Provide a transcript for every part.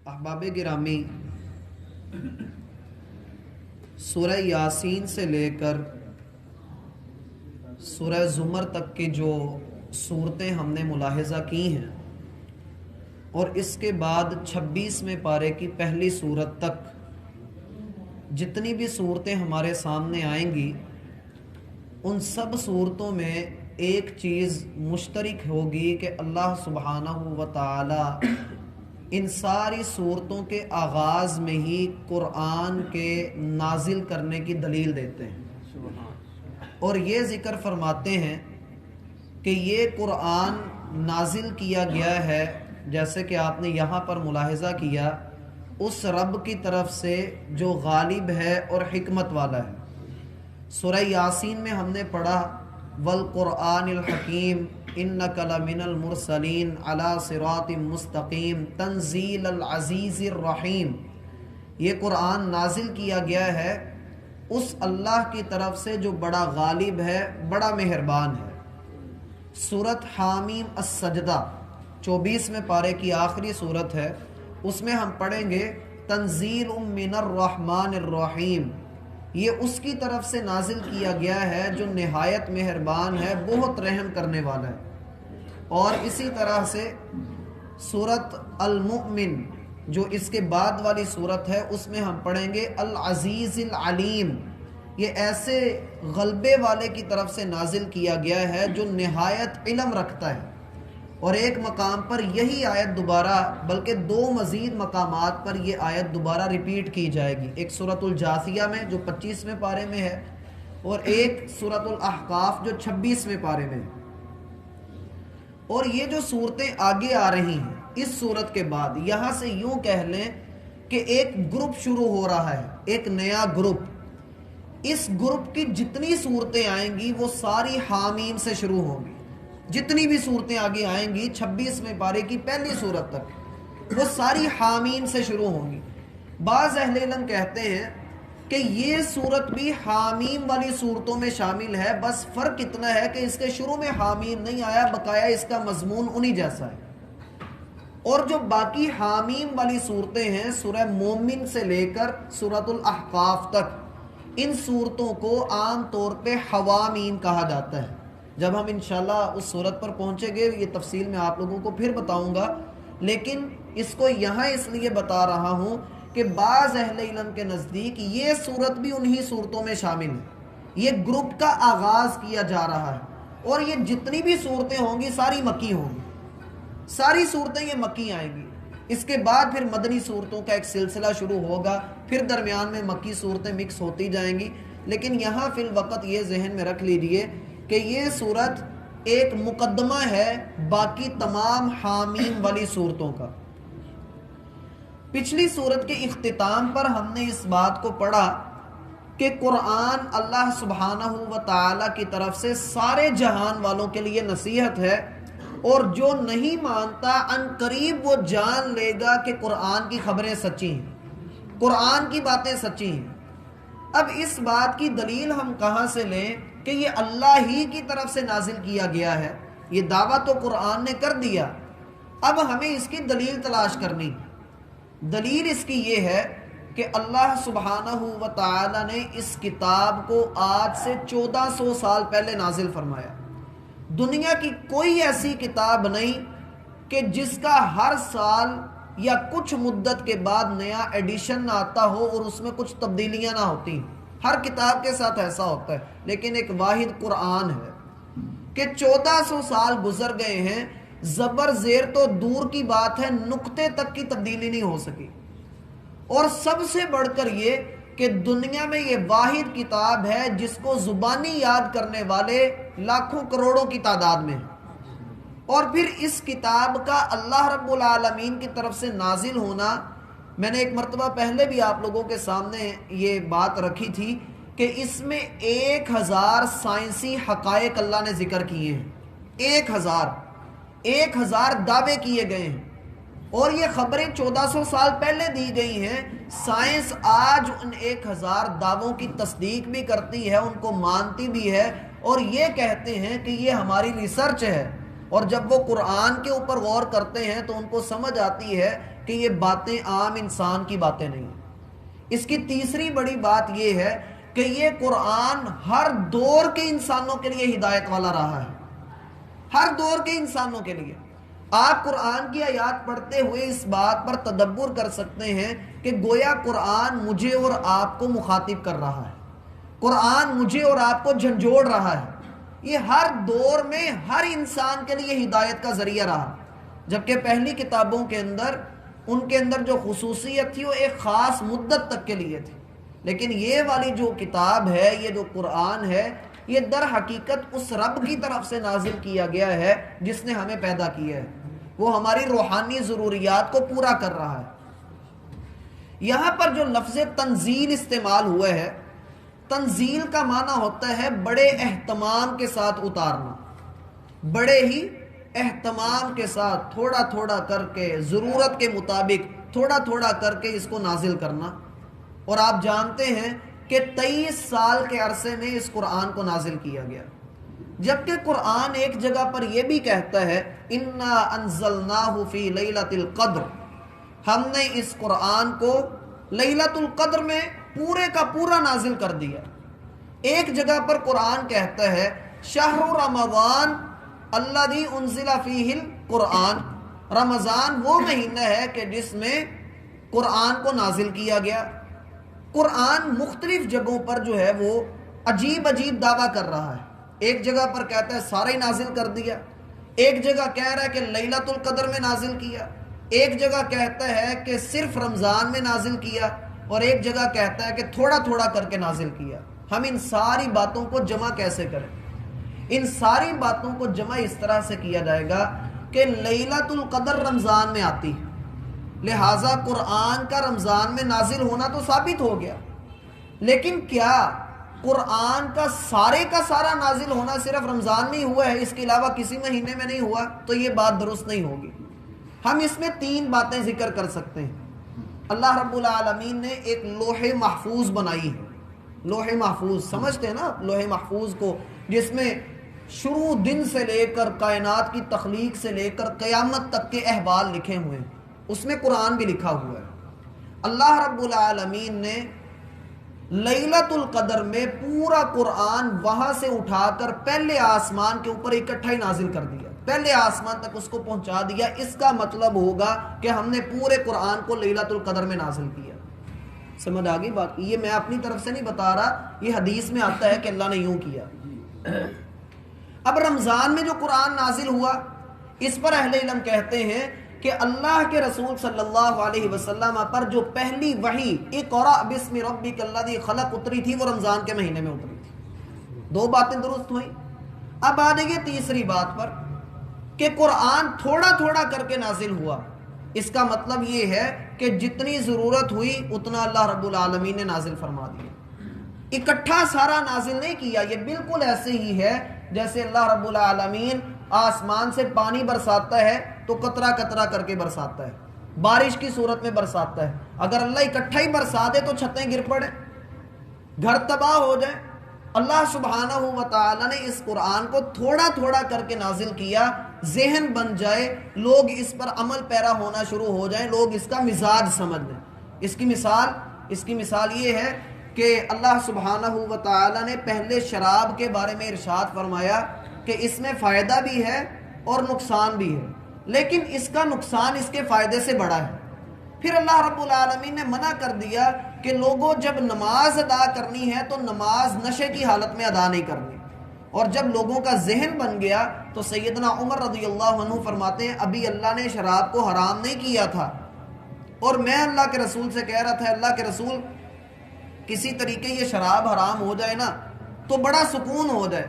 احباب گرامی، سورہ یاسین سے لے کر سورہ زمر تک کی جو صورتیں ہم نے ملاحظہ کی ہیں اور اس کے بعد 26ویں پارے کی پہلی صورت تک جتنی بھی صورتیں ہمارے سامنے آئیں گی، ان سب صورتوں میں ایک چیز مشترک ہوگی کہ اللہ سبحانہ و تعالی ان ساری صورتوں کے آغاز میں ہی قرآن کے نازل کرنے کی دلیل دیتے ہیں اور یہ ذکر فرماتے ہیں کہ یہ قرآن نازل کیا گیا ہے، جیسے کہ آپ نے یہاں پر ملاحظہ کیا، اس رب کی طرف سے جو غالب ہے اور حکمت والا ہے۔ سورہ یاسین میں ہم نے پڑھا والقرآن الحکیم انک لمن المرسلین علی صراط مستقیم تنزیل العزیز الرحیم۔ یہ قرآن نازل کیا گیا ہے اس اللہ کی طرف سے جو بڑا غالب ہے، بڑا مہربان ہے۔ سورۃ حامیم السجدہ 24ویں پارے کی آخری صورت ہے، اس میں ہم پڑھیں گے تنزیل من الرحمن الرحیم۔ یہ اس کی طرف سے نازل کیا گیا ہے جو نہایت مہربان ہے، بہت رحم کرنے والا ہے۔ اور اسی طرح سے سورۃ المؤمن جو اس کے بعد والی صورت ہے، اس میں ہم پڑھیں گے العزیز العلیم۔ یہ ایسے غلبے والے کی طرف سے نازل کیا گیا ہے جو نہایت علم رکھتا ہے۔ اور ایک مقام پر یہی آیت دوبارہ، بلکہ دو مزید مقامات پر یہ آیت دوبارہ ریپیٹ کی جائے گی، ایک سورۃ الجاثیہ میں جو 25ویں پارے میں ہے اور ایک سورۃ الاحقاف جو 26ویں پارے میں ہے۔ اور یہ جو صورتیں آگے آ رہی ہیں اس صورت کے بعد، یہاں سے یوں کہہ لیں کہ ایک گروپ شروع ہو رہا ہے، ایک نیا گروپ۔ اس گروپ کی جتنی صورتیں آئیں گی وہ ساری حامیم سے شروع ہوں گی۔ جتنی بھی صورتیں آگے آئیں گی 26ویں پارے کی پہلی صورت تک، وہ ساری حامیم سے شروع ہوں گی۔ بعض اہل علم کہتے ہیں کہ یہ صورت بھی حامیم والی صورتوں میں شامل ہے، بس فرق اتنا ہے کہ اس کے شروع میں حامیم نہیں آیا، بقایا اس کا مضمون انہی جیسا ہے۔ اور جو باقی حامیم والی صورتیں ہیں، سورہ مومن سے لے کر سورۃ الاحقاف تک، ان صورتوں کو عام طور پہ حوامیم کہا جاتا ہے۔ جب ہم انشاءاللہ اس صورت پر پہنچیں گے یہ تفصیل میں آپ لوگوں کو پھر بتاؤں گا، لیکن اس کو یہاں اس لیے بتا رہا ہوں کہ بعض اہل علم کے نزدیک یہ صورت بھی انہی صورتوں میں شامل ہے۔ یہ گروپ کا آغاز کیا جا رہا ہے اور یہ جتنی بھی صورتیں ہوں گی ساری مکی ہوں گی، ساری صورتیں یہ مکی آئیں گی۔ اس کے بعد پھر مدنی صورتوں کا ایک سلسلہ شروع ہوگا، پھر درمیان میں مکی صورتیں مکس ہوتی جائیں گی۔ لیکن یہاں فی الوقت یہ ذہن میں رکھ لیجئے کہ یہ صورت ایک مقدمہ ہے باقی تمام حامیم والی صورتوں کا۔ پچھلی صورت کے اختتام پر ہم نے اس بات کو پڑھا کہ قرآن اللہ سبحانہ و تعالی کی طرف سے سارے جہان والوں کے لیے نصیحت ہے، اور جو نہیں مانتا ان قریب وہ جان لے گا کہ قرآن کی خبریں سچی ہیں، قرآن کی باتیں سچی ہیں۔ اب اس بات کی دلیل ہم کہاں سے لیں کہ یہ اللہ ہی کی طرف سے نازل کیا گیا ہے؟ یہ دعویٰ تو قرآن نے کر دیا، اب ہمیں اس کی دلیل تلاش کرنی۔ دلیل اس کی یہ ہے کہ اللہ سبحانہ و تعالی نے اس کتاب کو آج سے 1400 سال پہلے نازل فرمایا۔ دنیا کی کوئی ایسی کتاب نہیں کہ جس کا ہر سال یا کچھ مدت کے بعد نیا ایڈیشن نہ آتا ہو اور اس میں کچھ تبدیلیاں نہ ہوتی۔ ہر کتاب کے ساتھ ایسا ہوتا ہے، لیکن ایک واحد قرآن ہے کہ 1400 سال گزر گئے ہیں، زبر زیر تو دور کی بات ہے، نقطے تک کی تبدیلی نہیں ہو سکی۔ اور سب سے بڑھ کر یہ کہ دنیا میں یہ واحد کتاب ہے جس کو زبانی یاد کرنے والے لاکھوں کروڑوں کی تعداد میں ہیں۔ اور پھر اس کتاب کا اللہ رب العالمین کی طرف سے نازل ہونا، میں نے ایک مرتبہ پہلے بھی آپ لوگوں کے سامنے یہ بات رکھی تھی کہ اس میں 1000 سائنسی حقائق اللہ نے ذکر کیے ہیں۔ 1000 دعوے کیے گئے ہیں، اور یہ خبریں 1400 سال پہلے دی گئی ہیں۔ سائنس آج ان 1000 دعووں کی تصدیق بھی کرتی ہے، ان کو مانتی بھی ہے، اور یہ کہتے ہیں کہ یہ ہماری ریسرچ ہے۔ اور جب وہ قرآن کے اوپر غور کرتے ہیں تو ان کو سمجھ آتی ہے کہ یہ باتیں عام انسان کی باتیں نہیں ہیں۔ اس کی تیسری بڑی بات یہ ہے کہ یہ قرآن ہر دور کے انسانوں کے لیے ہدایت والا رہا ہے، ہر دور کے انسانوں کے لیے۔ آپ قرآن کی آیات پڑھتے ہوئے اس بات پر تدبر کر سکتے ہیں کہ گویا قرآن مجھے اور آپ کو مخاطب کر رہا ہے، قرآن مجھے اور آپ کو جھنجھوڑ رہا ہے۔ یہ ہر دور میں ہر انسان کے لیے ہدایت کا ذریعہ رہا، جبکہ پہلی کتابوں کے اندر ان کے اندر جو خصوصیت تھی وہ ایک خاص مدت تک کے لیے تھی، لیکن یہ والی جو کتاب ہے، یہ جو قرآن ہے، یہ در حقیقت اس رب کی طرف سے نازل کیا گیا ہے جس نے ہمیں پیدا کیا ہے، وہ ہماری روحانی ضروریات کو پورا کر رہا ہے۔ یہاں پر جو لفظ تنزیل استعمال ہوا ہے، تنزیل کا معنی ہوتا ہے بڑے اہتمام کے ساتھ اتارنا، بڑے ہی اہتمام کے ساتھ تھوڑا تھوڑا کر کے، ضرورت کے مطابق تھوڑا تھوڑا کر کے اس کو نازل کرنا۔ اور آپ جانتے ہیں کہ 23 سال کے عرصے میں اس قرآن کو نازل کیا گیا، جبکہ قرآن ایک جگہ پر یہ بھی کہتا ہے اِنَّا أَنزَلْنَاهُ فِي لَيْلَةِ الْقَدْرِ، ہم نے اس قرآن کو لیلۃ القدر میں پورے کا پورا نازل کر دیا۔ ایک جگہ پر قرآن کہتا ہے شہر رمضان الذی انزل فیہ القرآن، رمضان وہ مہینہ ہے کہ جس میں قرآن کو نازل کیا گیا۔ قرآن مختلف جگہوں پر جو ہے وہ عجیب عجیب دعویٰ کر رہا ہے، ایک جگہ پر کہتا ہے سارے نازل کر دیا، ایک جگہ کہہ رہا ہے کہ لیلۃ القدر میں نازل کیا، ایک جگہ کہتا ہے کہ صرف رمضان میں نازل کیا، اور ایک جگہ کہتا ہے کہ تھوڑا تھوڑا کر کے نازل کیا۔ ہم ان ساری باتوں کو جمع کیسے کریں؟ ان ساری باتوں کو جمع اس طرح سے کیا جائے گا کہ لیلۃ القدر رمضان میں آتی ہے، لہٰذا قرآن کا رمضان میں نازل ہونا تو ثابت ہو گیا، لیکن کیا قرآن کا سارا نازل ہونا صرف رمضان میں ہی ہوا ہے، اس کے علاوہ کسی مہینے میں نہیں ہوا؟ تو یہ بات درست نہیں ہوگی۔ ہم اس میں 3 باتیں ذکر کر سکتے ہیں۔ اللہ رب العالمین نے ایک لوح محفوظ بنائی ہے، لوح محفوظ سمجھتے ہیں نا لوح محفوظ کو، جس میں شروع دن سے لے کر کائنات کی تخلیق سے لے کر قیامت تک کے احوال لکھے ہوئے ہیں، اس میں قرآن بھی لکھا ہوا ہے۔ اللہ رب العالمین نے لیلۃ القدر میں پورا قرآن وہاں سے اٹھا کر پہلے آسمان کے اوپر اکٹھا ہی نازل کر دیا، پہلے آسمان تک اس کو پہنچا دیا۔ اس کا مطلب ہوگا کہ ہم نے پورے قرآن کو لیلۃ القدر میں نازل کیا۔ سمجھ آ گئی بات؟ یہ میں اپنی طرف سے نہیں بتا رہا، یہ حدیث میں آتا ہے کہ اللہ نے یوں کیا۔ اب رمضان میں جو قرآن نازل ہوا، اس پر اہل علم کہتے ہیں کہ اللہ کے رسول صلی اللہ علیہ وسلم پر جو پہلی وحی اقرأ بسم ربک الذی خلق اتری تھی، وہ رمضان کے مہینے میں اتری تھی۔ 2 باتیں درست ہوئیں۔ اب آ جائیے تیسری بات پر کہ قرآن تھوڑا تھوڑا کر کے نازل ہوا۔ اس کا مطلب یہ ہے کہ جتنی ضرورت ہوئی اتنا اللہ رب العالمین نے نازل فرما دیا، اکٹھا سارا نازل نہیں کیا۔ یہ بالکل ایسے ہی ہے جیسے اللہ رب العالمین آسمان سے پانی برساتا ہے تو قطرہ قطرہ کر کے برساتا ہے، بارش کی صورت میں برساتا ہے۔ اگر اللہ اکٹھا ہی برسا دے تو چھتیں گر پڑے، گھر تباہ ہو جائے۔ اللہ سبحانہ و تعالی نے اس قرآن کو تھوڑا تھوڑا کر کے نازل کیا، ذہن بن جائے، لوگ اس پر عمل پیرا ہونا شروع ہو جائیں، لوگ اس کا مزاج سمجھ لیں۔ اس کی مثال یہ ہے کہ اللہ سبحانہ و تعالی نے پہلے شراب کے بارے میں ارشاد فرمایا کہ اس میں فائدہ بھی ہے اور نقصان بھی ہے، لیکن اس کا نقصان اس کے فائدے سے بڑا ہے۔ پھر اللہ رب العالمین نے منع کر دیا کہ لوگوں جب نماز ادا کرنی ہے تو نماز نشے کی حالت میں ادا نہیں کرنی، اور جب لوگوں کا ذہن بن گیا تو سیدنا عمر رضی اللہ عنہ فرماتے ہیں ابھی اللہ نے شراب کو حرام نہیں کیا تھا، اور میں اللہ کے رسول سے کہہ رہا تھا اللہ کے رسول کسی طریقے یہ شراب حرام ہو جائے نا تو بڑا سکون ہو جائے۔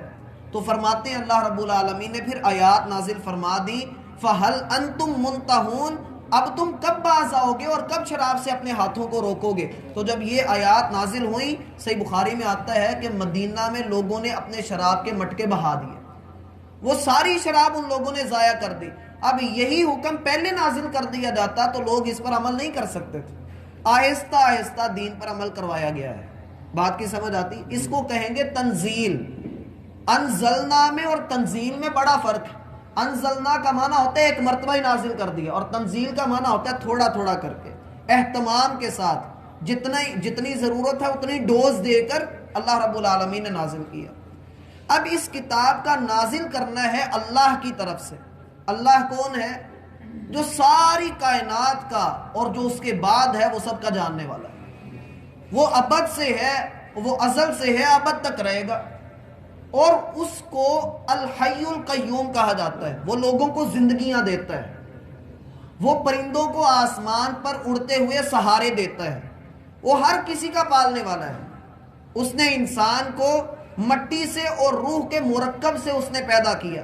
تو فرماتے ہیں اللہ رب العالمین نے پھر آیات نازل فرما دی فَهَلْ أَنْتُمْ مُنْتَهُونَ، اب تم کب باز آؤ گے اور کب شراب سے اپنے ہاتھوں کو روکو گے؟ تو جب یہ آیات نازل ہوئیں، صحیح بخاری میں آتا ہے کہ مدینہ میں لوگوں نے اپنے شراب کے مٹکے بہا دیے، وہ ساری شراب ان لوگوں نے ضائع کر دی۔ اب یہی حکم پہلے نازل کر دیا جاتا تو لوگ اس پر عمل نہیں کر سکتے تھے، آہستہ آہستہ دین پر عمل کروایا گیا ہے۔ بات کی سمجھ آتی؟ اس کو کہیں گے تنزیل۔ انزلنا میں اور تنزیل میں بڑا فرق ہے۔ انزلنا کا معنی ہوتا ہے ایک مرتبہ ہی نازل کر دیا، اور تنزیل کا معنی ہوتا ہے تھوڑا تھوڑا کر کے، اہتمام کے ساتھ، جتنی ضرورت ہے اتنی ڈوز دے کر اللہ رب العالمین نے نازل کیا۔ اب اس کتاب کا نازل کرنا ہے اللہ کی طرف سے۔ اللہ کون ہے؟ جو ساری کائنات کا اور جو اس کے بعد ہے وہ سب کا جاننے والا ہے، وہ ابد سے ہے، وہ ازل سے ہے، ابد تک رہے گا، اور اس کو الحی القیوم کہا جاتا ہے۔ وہ لوگوں کو زندگیاں دیتا ہے، وہ پرندوں کو آسمان پر اڑتے ہوئے سہارے دیتا ہے، وہ ہر کسی کا پالنے والا ہے۔ اس نے انسان کو مٹی سے اور روح کے مرکب سے اس نے پیدا کیا،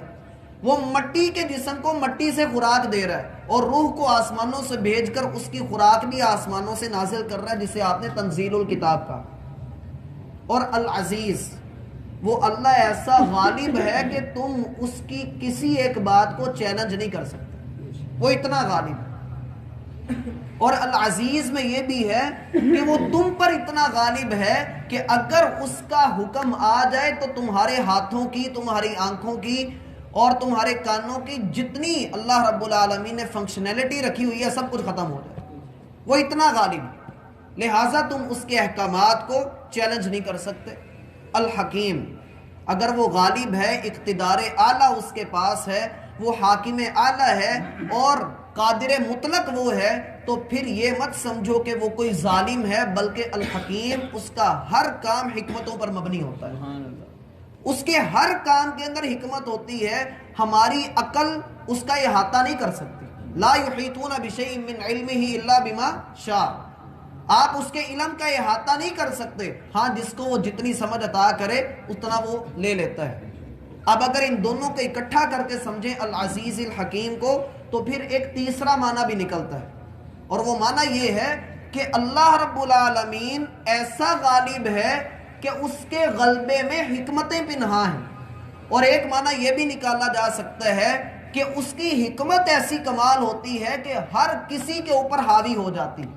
وہ مٹی کے جسم کو مٹی سے خوراک دے رہا ہے، اور روح کو آسمانوں سے بھیج کر اس کی خوراک بھی آسمانوں سے نازل کر رہا ہے، جسے آپ نے تنزیل الکتاب کہا۔ اور العزیز، وہ اللہ ایسا غالب ہے کہ تم اس کی کسی ایک بات کو چیلنج نہیں کر سکتے، وہ اتنا غالب ہے۔ اور العزیز میں یہ بھی ہے کہ وہ تم پر اتنا غالب ہے کہ اگر اس کا حکم آ جائے تو تمہارے ہاتھوں کی، تمہاری آنکھوں کی اور تمہارے کانوں کی جتنی اللہ رب العالمین نے فنکشنلٹی رکھی ہوئی ہے سب کچھ ختم ہو جائے، وہ اتنا غالب ہے، لہٰذا تم اس کے احکامات کو چیلنج نہیں کر سکتے۔ الحکیم، اگر وہ غالب ہے، اقتدار اعلیٰ اس کے پاس ہے، وہ حاکم اعلیٰ ہے اور قادر مطلق وہ ہے، تو پھر یہ مت سمجھو کہ وہ کوئی ظالم ہے، بلکہ الحکیم اس کا ہر کام حکمتوں پر مبنی ہوتا ہے، اس کے ہر کام کے اندر حکمت ہوتی ہے، ہماری عقل اس کا احاطہ نہیں کر سکتی۔ لا یحیطون بشیء من علمہ الا بما شاء، آپ اس کے علم کا احاطہ نہیں کر سکتے، ہاں جس کو وہ جتنی سمجھ عطا کرے اتنا وہ لے لیتا ہے۔ اب اگر ان دونوں کو اکٹھا کر کے سمجھیں العزیز الحکیم کو، تو پھر ایک تیسرا معنی بھی نکلتا ہے، اور وہ معنی یہ ہے کہ اللہ رب العالمین ایسا غالب ہے کہ اس کے غلبے میں حکمتیں پنہاں ہیں۔ اور ایک معنی یہ بھی نکالا جا سکتا ہے کہ اس کی حکمت ایسی کمال ہوتی ہے کہ ہر کسی کے اوپر حاوی ہو جاتی ہے،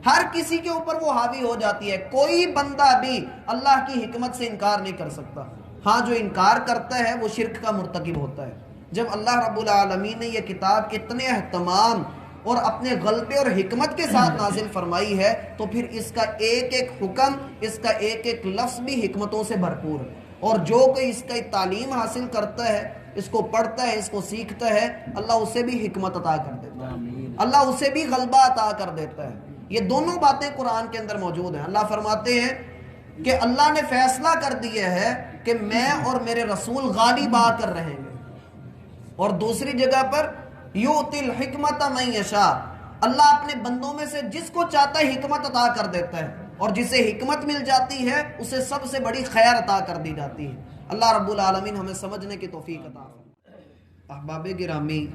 ہر کسی کے اوپر وہ حاوی ہو جاتی ہے، کوئی بندہ بھی اللہ کی حکمت سے انکار نہیں کر سکتا۔ ہاں جو انکار کرتا ہے وہ شرک کا مرتکب ہوتا ہے۔ جب اللہ رب العالمین نے یہ کتاب اتنے اہتمام اور اپنے غلبے اور حکمت کے ساتھ نازل فرمائی ہے، تو پھر اس کا ایک ایک حکم، اس کا ایک ایک لفظ بھی حکمتوں سے بھرپور ہے، اور جو کوئی اس کا تعلیم حاصل کرتا ہے، اس کو پڑھتا ہے، اس کو سیکھتا ہے، اللہ اسے بھی حکمت عطا کر دیتا ہے، اللہ اسے بھی غلبہ عطا کر دیتا ہے۔ یہ دونوں باتیں قرآن کے اندر موجود ہیں۔ اللہ فرماتے ہیں کہ اللہ نے فیصلہ کر دیا ہے کہ میں اور میرے رسول غالب آ کر رہیں گے، اور دوسری جگہ پر یؤتی الحکمت من یشاء، اللہ اپنے بندوں میں سے جس کو چاہتا ہے حکمت عطا کر دیتا ہے، اور جسے حکمت مل جاتی ہے اسے سب سے بڑی خیر عطا کر دی جاتی ہے۔ اللہ رب العالمین ہمیں سمجھنے کی توفیق عطا فرمائے۔ احباب گرامی،